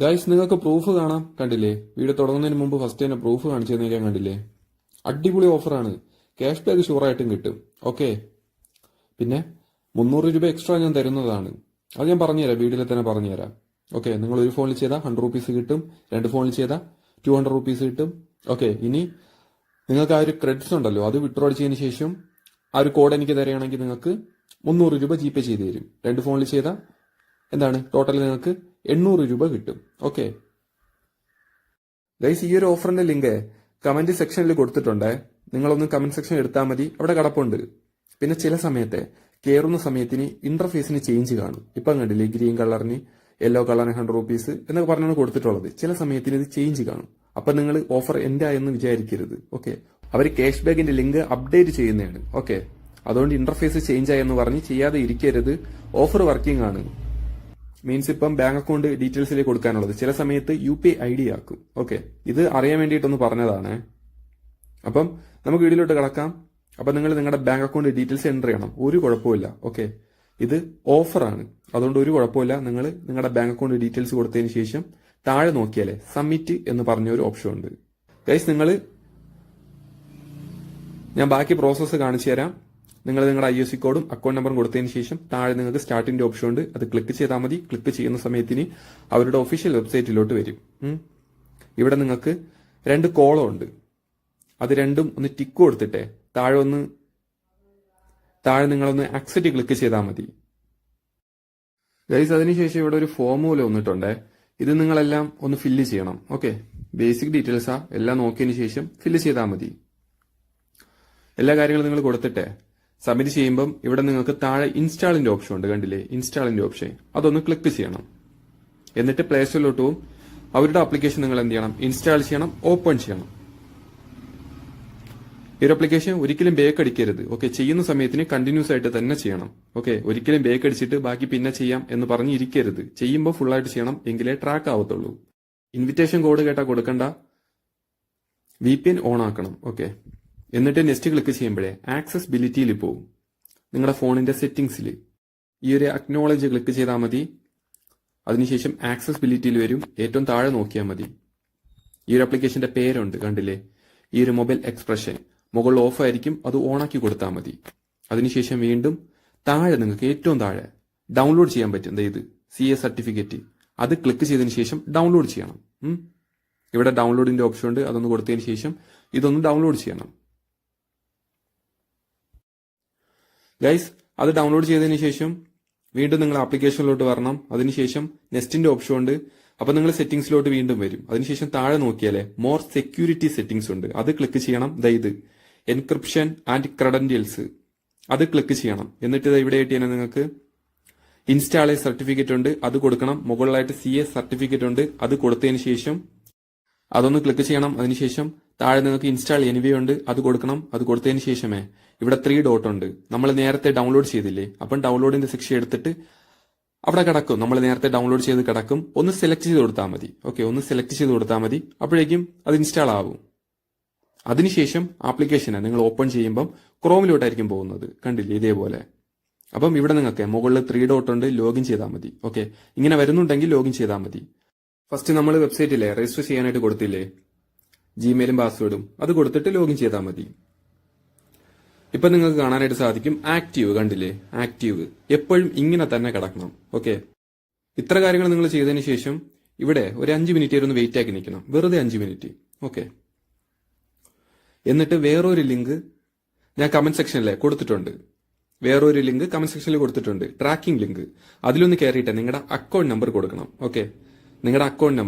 Guys നിങ്ങൾക്ക് proof കാണാം, കണ്ടില്ലേ? വീഡിയോ തുടങ്ങുന്നതിന് മുമ്പ് ഫസ്റ്റ് തന്നെ പ്രൂഫ് കാണിച്ചു തന്നേക്കാൻ കണ്ടില്ലേ? അടിപൊളി ഓഫറാണ്. ക്യാഷ് ബാക്ക് ഷുവറായിട്ടും കിട്ടും. ഓക്കെ, പിന്നെ 300 രൂപ എക്സ്ട്രാ ഞാൻ തരുന്നതാണ്. അത് ഞാൻ പറഞ്ഞുതരാം, വീഡിയോയിൽ തന്നെ പറഞ്ഞുതരാം. ഓക്കെ, നിങ്ങൾ ഒരു ഫോണിൽ ചെയ്താൽ 100 റുപ്പീസ് കിട്ടും, 2 ഫോണിൽ ചെയ്താൽ 200 റുപ്പീസ് കിട്ടും. ഓക്കെ, ഇനി നിങ്ങൾക്ക് ആ ഒരു ക്രെഡിറ്റ്സ് ഉണ്ടല്ലോ, അത് വിഡ്രോ അടിച്ചതിന് ശേഷം ആ ഒരു കോഡ് എനിക്ക് തരികയാണെങ്കിൽ നിങ്ങൾക്ക് 300 രൂപ ജിപേ ചെയ്ത് തരും. 2 ഫോണിൽ ചെയ്താൽ എന്താണ് ടോട്ടൽ നിങ്ങൾക്ക് 800 രൂപ കിട്ടും. ഓക്കെ ഗൈസ്, ഈ ഒരു ഓഫറിന്റെ ലിങ്ക് കമന്റ് സെക്ഷനിൽ കൊടുത്തിട്ടുണ്ട്. നിങ്ങളൊന്ന് കമന്റ് സെക്ഷൻ എടുത്താൽ മതി, അവിടെ കിടപ്പുണ്ട്. പിന്നെ ചില സമയത്തെ കയറുന്ന സമയത്തിന് ഇന്റർഫേസിന് ചേഞ്ച് കാണും. ഇപ്പം കണ്ടില്ലേ, ഗ്രീൻ കളറിന് യെല്ലോ കളറിന് 100 റുപ്പീസ് എന്നൊക്കെ പറഞ്ഞാണ് കൊടുത്തിട്ടുള്ളത്. ചില സമയത്തിന് ഇത് ചേഞ്ച് കാണും. അപ്പൊ നിങ്ങൾ ഓഫർ എൻ്റെ ആയെന്ന് വിചാരിക്കരുത്. ഓക്കെ, അവർ ക്യാഷ് ബാക്കിന്റെ ലിങ്ക് അപ്ഡേറ്റ് ചെയ്യുന്നതാണ്. ഓക്കെ, അതുകൊണ്ട് ഇന്റർഫേസ് ചേഞ്ച് ആയെന്ന് പറഞ്ഞ് ചെയ്യാതെ ഇരിക്കരുത്. ഓഫർ വർക്കിംഗ് ആണ്. മീൻസ് ഇപ്പം ബാങ്ക് അക്കൗണ്ട് ഡീറ്റെയിൽസിലേക്ക് കൊടുക്കാനുള്ളത് ചില സമയത്ത് UPI ID ആക്കും. ഓക്കെ, ഇത് അറിയാൻ വേണ്ടിയിട്ടൊന്ന് പറഞ്ഞതാണ്. അപ്പം നമുക്ക് വീഡിയോയിലോട്ട് കിടക്കാം. അപ്പൊ നിങ്ങൾ നിങ്ങളുടെ ബാങ്ക് അക്കൗണ്ട് ഡീറ്റെയിൽസ് എൻ്റർ ചെയ്യണം, ഒരു കുഴപ്പമില്ല. ഓക്കെ, ഇത് ഓഫറാണ്, അതുകൊണ്ട് ഒരു കുഴപ്പമില്ല. നിങ്ങൾ നിങ്ങളുടെ ബാങ്ക് അക്കൗണ്ട് ഡീറ്റെയിൽസ് കൊടുത്തതിന് ശേഷം താഴെ നോക്കിയാലേ സബ്മിറ്റ് എന്ന് പറഞ്ഞ ഒരു ഓപ്ഷൻ ഉണ്ട്. ഗൈസ്, ഞാൻ ബാക്കി പ്രോസസ്സ് കാണിച്ചു തരാം. നിങ്ങൾ നിങ്ങളുടെ IFSC കോഡും അക്കൗണ്ട് നമ്പറും കൊടുത്തതിന് ശേഷം താഴെ നിങ്ങൾക്ക് സ്റ്റാർട്ടിന്റെ ഓപ്ഷൻ ഉണ്ട്, അത് ക്ലിക്ക് ചെയ്താൽ മതി. ക്ലിക്ക് ചെയ്യുന്ന സമയത്തിന് അവരുടെ ഒഫീഷ്യൽ വെബ്സൈറ്റിലോട്ട് വരും. ഇവിടെ നിങ്ങൾക്ക് 2 കോളം ഉണ്ട്, അത് രണ്ടും ഒന്ന് ടിക്ക് കൊടുത്തിട്ടേ താഴെ നിങ്ങളൊന്ന് അക്സെപ്റ്റ് ക്ലിക്ക് ചെയ്താൽ മതി. ഗൈസ്, അതിനുശേഷം ഇവിടെ ഒരു ഫോം പോലെ വന്നിട്ടുണ്ട്. ഇത് നിങ്ങളെല്ലാം ഒന്ന് ഫില്ല് ചെയ്യണം. ഓക്കെ, ബേസിക് ഡീറ്റെയിൽസാ, എല്ലാം നോക്കിയതിന് ശേഷം ഫില്ല് ചെയ്താൽ മതി. എല്ലാ കാര്യങ്ങളും നിങ്ങൾ കൊടുത്തിട്ടേ സബ്മിറ്റ് ചെയ്യുമ്പം ഇവിടെ നിങ്ങൾക്ക് താഴെ ഇൻസ്റ്റാളിന്റെ ഓപ്ഷൻ ഉണ്ട്, കണ്ടില്ലേ? ഇൻസ്റ്റാളിന്റെ ഓപ്ഷൻ അതൊന്ന് ക്ലിക്ക് ചെയ്യണം. എന്നിട്ട് പ്ലേ സ്റ്റോറിലോട്ട് പോകും. അവരുടെ ആപ്ലിക്കേഷൻ നിങ്ങൾ എന്ത് ചെയ്യണം? ഇൻസ്റ്റാൾ ചെയ്യണം, ഓപ്പൺ ചെയ്യണം. ഈ ഒരു ആപ്ലിക്കേഷൻ ഒരിക്കലും ബേക്ക് അടിക്കരുത്. ഓക്കെ, ചെയ്യുന്ന സമയത്തിന് കണ്ടിന്യൂസ് ആയിട്ട് തന്നെ ചെയ്യണം. ഓക്കെ, ഒരിക്കലും ബേക്ക് അടിച്ചിട്ട് ബാക്കി പിന്നെ ചെയ്യാം എന്ന് പറഞ്ഞ് ഇരിക്കരുത്. ചെയ്യുമ്പോൾ ഫുൾ ആയിട്ട് ചെയ്യണം, എങ്കിലേ ട്രാക്ക് ആവത്തുള്ളൂ. ഇൻവിറ്റേഷൻ കോഡ് കേട്ടാ കൊടുക്കണ്ട, VPN ഓൺ ആക്കണം. ഓക്കെ, എന്നിട്ട് നെക്സ്റ്റ് ക്ലിക്ക് ചെയ്യുമ്പോഴേ ആക്സസിബിലിറ്റിയിൽ പോകും. നിങ്ങളുടെ ഫോണിന്റെ സെറ്റിംഗ്സിൽ ഈ ഒരു അക്നോളജ് ക്ലിക്ക് ചെയ്താൽ മതി. അതിനുശേഷം ആക്സസിബിലിറ്റിയിൽ വരും, ഏറ്റവും താഴെ നോക്കിയാൽ മതി. ഈ ഒരു ആപ്ലിക്കേഷന്റെ പേരുണ്ട്, കണ്ടില്ലേ? ഈ ഒരു മൊബൈൽ എക്സ്പ്രഷൻ മുകളിൽ ഓഫ് ആയിരിക്കും, അത് ഓണാക്കി കൊടുത്താൽ മതി. അതിനുശേഷം വീണ്ടും താഴെ നിങ്ങൾക്ക് ഏറ്റവും താഴെ ഡൗൺലോഡ് ചെയ്യാൻ പറ്റും. ഇത് CA സർട്ടിഫിക്കറ്റ്, അത് ക്ലിക്ക് ചെയ്തതിന് ശേഷം ഡൗൺലോഡ് ചെയ്യണം. ഇവിടെ ഡൗൺലോഡിന്റെ ഓപ്ഷൻ ഉണ്ട്, അതൊന്ന് കൊടുത്തതിന് ശേഷം ഇതൊന്ന് ഡൗൺലോഡ് ചെയ്യണം. ഗൈസ്, അത് ഡൗൺലോഡ് ചെയ്തതിന് ശേഷം വീണ്ടും നിങ്ങൾ ആപ്ലിക്കേഷനിലോട്ട് വരണം. അതിനുശേഷം നെക്സ്റ്റിന്റെ ഓപ്ഷൻ ഉണ്ട്. അപ്പൊ നിങ്ങൾ സെറ്റിംഗ്സിലോട്ട് വീണ്ടും വരും. അതിനുശേഷം താഴെ നോക്കിയാലേ മോർ സെക്യൂരിറ്റി സെറ്റിംഗ്സ് ഉണ്ട്, അത് ക്ലിക്ക് ചെയ്യണം. ഇത് എൻക്രിപ്ഷൻ ആൻഡ് ക്രെഡന്റിയൽസ്, അത് ക്ലിക്ക് ചെയ്യണം. എന്നിട്ട് ഇവിടെ ആയിട്ട് തന്നെ നിങ്ങൾക്ക് ഇൻസ്റ്റാൾ സർട്ടിഫിക്കറ്റ് ഉണ്ട്, അത് കൊടുക്കണം. മുകളിലായിട്ട് CA സർട്ടിഫിക്കറ്റ് ഉണ്ട്, അത് കൊടുത്തതിന് ശേഷം അതൊന്ന് ക്ലിക്ക് ചെയ്യണം. അതിനുശേഷം താഴെ നിങ്ങൾക്ക് ഇൻസ്റ്റാൾ എനിവേ ഉണ്ട്, അത് കൊടുക്കണം. അത് കൊടുത്തതിന് ശേഷമേ ഇവിടെ 3 ഡോട്ട് ഉണ്ട്, നമ്മൾ നേരത്തെ ഡൗൺലോഡ് ചെയ്തില്ലേ? അപ്പം ഡൗൺലോഡിന്റെ സെക്ഷൻ എടുത്തിട്ട് അവിടെ കിടക്കും, നമ്മൾ നേരത്തെ ഡൗൺലോഡ് ചെയ്ത് കിടക്കും. ഒന്ന് സെലക്ട് ചെയ്ത് കൊടുത്താൽ മതി. ഓക്കെ, ഒന്ന് സെലക്ട് ചെയ്ത് കൊടുത്താൽ മതി, അപ്പോഴേക്കും അത് ഇൻസ്റ്റാൾ ആവും. അതിനുശേഷം ആപ്ലിക്കേഷനെ നിങ്ങൾ ഓപ്പൺ ചെയ്യുമ്പം ക്രോമിലോട്ടായിരിക്കും പോകുന്നത്, കണ്ടില്ലേ? ഇതേപോലെ. അപ്പം ഇവിടെ നിങ്ങൾക്ക് മുകളിൽ 3 ഡോട്ട് ഉണ്ട്, ലോഗിൻ ചെയ്താൽ മതി. ഓക്കെ, ഇങ്ങനെ വരുന്നുണ്ടെങ്കിൽ ലോഗിൻ ചെയ്താൽ മതി. ഫസ്റ്റ് നമ്മൾ വെബ്സൈറ്റിലെ രജിസ്റ്റർ ചെയ്യാനായിട്ട് കൊടുത്തില്ലേ, ജിമെയിലും പാസ്വേഡും, അത് കൊടുത്തിട്ട് ലോഗിൻ ചെയ്താൽ മതി. ഇപ്പൊ നിങ്ങൾക്ക് കാണാനായിട്ട് സാധിക്കും ആക്റ്റീവ്, കണ്ടില്ലേ? ആക്റ്റീവ് എപ്പോഴും ഇങ്ങനെ തന്നെ കിടക്കണം. ഓക്കെ, ഇത്ര കാര്യങ്ങൾ നിങ്ങൾ ചെയ്തതിന് ശേഷം ഇവിടെ ഒരു 5 മിനിറ്റ് ഒന്ന് വെയിറ്റ് ആക്കി നിൽക്കണം, വെറുതെ 5 മിനിറ്റ്. ഓക്കെ, എന്നിട്ട് വേറൊരു ലിങ്ക് ഞാൻ കമന്റ് സെക്ഷനിൽ കൊടുത്തിട്ടുണ്ട്. വേറൊരു ലിങ്ക് കമന്റ് സെക്ഷനിൽ കൊടുത്തിട്ടുണ്ട്, ട്രാക്കിംഗ് ലിങ്ക്. അതിലൊന്ന് കയറിയിട്ട് നിങ്ങളുടെ അക്കൗണ്ട് നമ്പർ കൊടുക്കണം. ഓക്കെ, നിങ്ങളുടെ അക്കൗണ്ട്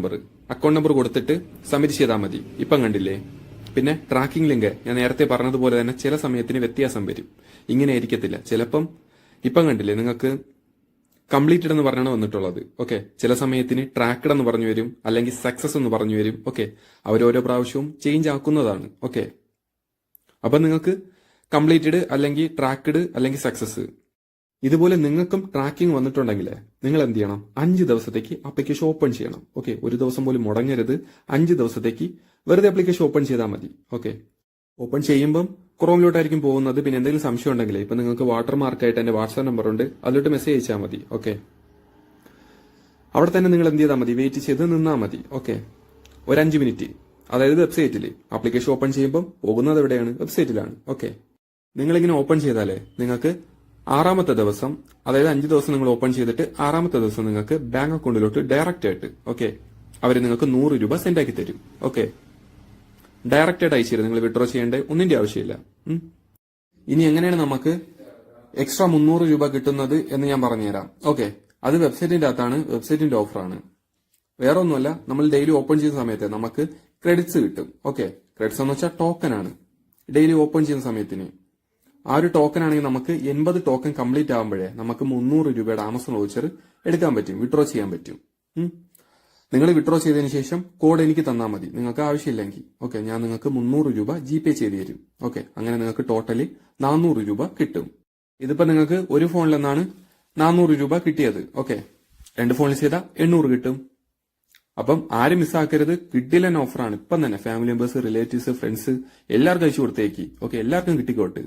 നമ്പർ കൊടുത്തിട്ട് സബ്മിറ്റ് ചെയ്താൽ മതി. ഇപ്പം കണ്ടില്ലേ? പിന്നെ ട്രാക്കിംഗ് ലിങ്ക് ഞാൻ നേരത്തെ പറഞ്ഞതുപോലെ തന്നെ ചില സമയത്തിന് വ്യത്യാസം വരും, ഇങ്ങനെ ആയിരിക്കത്തില്ല. ചിലപ്പം ഇപ്പം കണ്ടില്ലേ, നിങ്ങൾക്ക് കംപ്ലീറ്റഡ് എന്ന് പറഞ്ഞാണ് വന്നിട്ടുള്ളത്. ഓക്കെ, ചില സമയത്തിന് ട്രാക്കഡ് എന്ന് പറഞ്ഞു വരും, അല്ലെങ്കിൽ സക്സസ് എന്ന് പറഞ്ഞു വരും. ഓക്കെ, അവരോരോ പ്രാവശ്യവും ചേഞ്ച് ആക്കുന്നതാണ്. ഓക്കെ, അപ്പൊ നിങ്ങൾക്ക് കംപ്ലീറ്റഡ് അല്ലെങ്കിൽ ട്രാക്കഡ് അല്ലെങ്കിൽ സക്സസ്, ഇതുപോലെ നിങ്ങൾക്കും ട്രാക്കിംഗ് വന്നിട്ടുണ്ടെങ്കിൽ നിങ്ങൾ എന്ത് ചെയ്യണം? 5 ദിവസത്തേക്ക് ആപ്ലിക്കേഷൻ ഓപ്പൺ ചെയ്യണം. ഓക്കെ, ഒരു ദിവസം പോലും മുടങ്ങരുത്. 5 ദിവസത്തേക്ക് വെറുതെ ആപ്ലിക്കേഷൻ ഓപ്പൺ ചെയ്താൽ മതി. ഓക്കെ, ഓപ്പൺ ചെയ്യുമ്പം ക്രോമിലോട്ടായിരിക്കും പോകുന്നത്. പിന്നെ എന്തെങ്കിലും സംശയം ഉണ്ടെങ്കിൽ ഇപ്പൊ നിങ്ങൾക്ക് വാട്ടർ മാർക്കായിട്ട് എന്റെ വാട്സാപ്പ് നമ്പർ ഉണ്ട്, അതിലോട്ട് മെസ്സേജ് അയച്ചാൽ മതി. ഓക്കെ, അവിടെ തന്നെ നിങ്ങൾ എന്ത് ചെയ്താൽ മതി, വെയിറ്റ് ചെയ്ത് നിന്നാൽ മതി. ഓക്കെ, ഒരു 5 മിനിറ്റ്. അതായത് വെബ്സൈറ്റിൽ ആപ്ലിക്കേഷൻ ഓപ്പൺ ചെയ്യുമ്പോൾ പോകുന്നത് എവിടെയാണ്, വെബ്സൈറ്റിലാണ്. ഓക്കെ, നിങ്ങളിങ്ങനെ ഓപ്പൺ ചെയ്താലേ നിങ്ങൾക്ക് 6ാമത്തെ ദിവസം, അതായത് 5 ദിവസം നിങ്ങൾ ഓപ്പൺ ചെയ്തിട്ട് 6ാമത്തെ ദിവസം നിങ്ങൾക്ക് ബാങ്ക് അക്കൗണ്ടിലോട്ട് ഡയറക്റ്റ് ആയിട്ട് അവർ നിങ്ങൾക്ക് 100 രൂപ സെൻഡ് ആക്കി തരും. ഓക്കെ, ഡയറക്റ്റ് ആയിട്ട് അയച്ചു തരും. നിങ്ങൾ വിഡ്രോ ചെയ്യേണ്ട ഒന്നിന്റെ ആവശ്യമില്ല. ഇനി എങ്ങനെയാണ് നമുക്ക് എക്സ്ട്രാ 300 രൂപ കിട്ടുന്നത് എന്ന് ഞാൻ പറഞ്ഞുതരാം. ഓക്കെ, അത് വെബ്സൈറ്റിന്റെ അകത്താണ്, വെബ്സൈറ്റിന്റെ ഓഫറാണ്. വേറെ ഒന്നുമല്ല, നമ്മൾ ഡെയിലി ഓപ്പൺ ചെയ്യുന്ന സമയത്ത് നമുക്ക് ക്രെഡിറ്റ്സ് കിട്ടും. ഓക്കെ, ക്രെഡിറ്റ്സ് എന്ന് വെച്ചാൽ ടോക്കൺ ആണ്. ഡെയിലി ഓപ്പൺ ചെയ്യുന്ന സമയത്തിന് ആ ഒരു ടോക്കൺ ആണെങ്കിൽ നമുക്ക് 80 ടോക്കൺ കംപ്ലീറ്റ് ആകുമ്പോഴേ നമുക്ക് 300 രൂപയുടെ ആമസോൺ വൗച്ചർ എടുക്കാൻ പറ്റും, വിഡ്രോ ചെയ്യാൻ പറ്റും. നിങ്ങൾ വിഡ്രോ ചെയ്തതിനു ശേഷം കോഡ് എനിക്ക് തന്നാൽ മതി, നിങ്ങൾക്ക് ആവശ്യമില്ലെങ്കിൽ. ഓക്കെ, ഞാൻ നിങ്ങൾക്ക് 300 രൂപ GPay ചെയ്തു തരും. ഓക്കെ, അങ്ങനെ നിങ്ങൾക്ക് ടോട്ടലി 400 രൂപ കിട്ടും. ഇതിപ്പോ നിങ്ങൾക്ക് ഒരു ഫോണിൽ നിന്നാണ് 400 രൂപ കിട്ടിയത്. ഓക്കെ, 2 ഫോണിൽ ചെയ്താൽ 800 കിട്ടും. അപ്പം ആരും മിസ്സാക്കരുത്, കിട്ടില്ല ഓഫറാണ്. ഇപ്പം തന്നെ ഫാമിലി മെമ്പേഴ്സ്, റിലേറ്റീവ്സ്, ഫ്രണ്ട്സ് എല്ലാവർക്കും അയച്ചു കൊടുത്തേക്ക്. ഓക്കെ, എല്ലാവർക്കും കിട്ടിക്കോട്ടെ.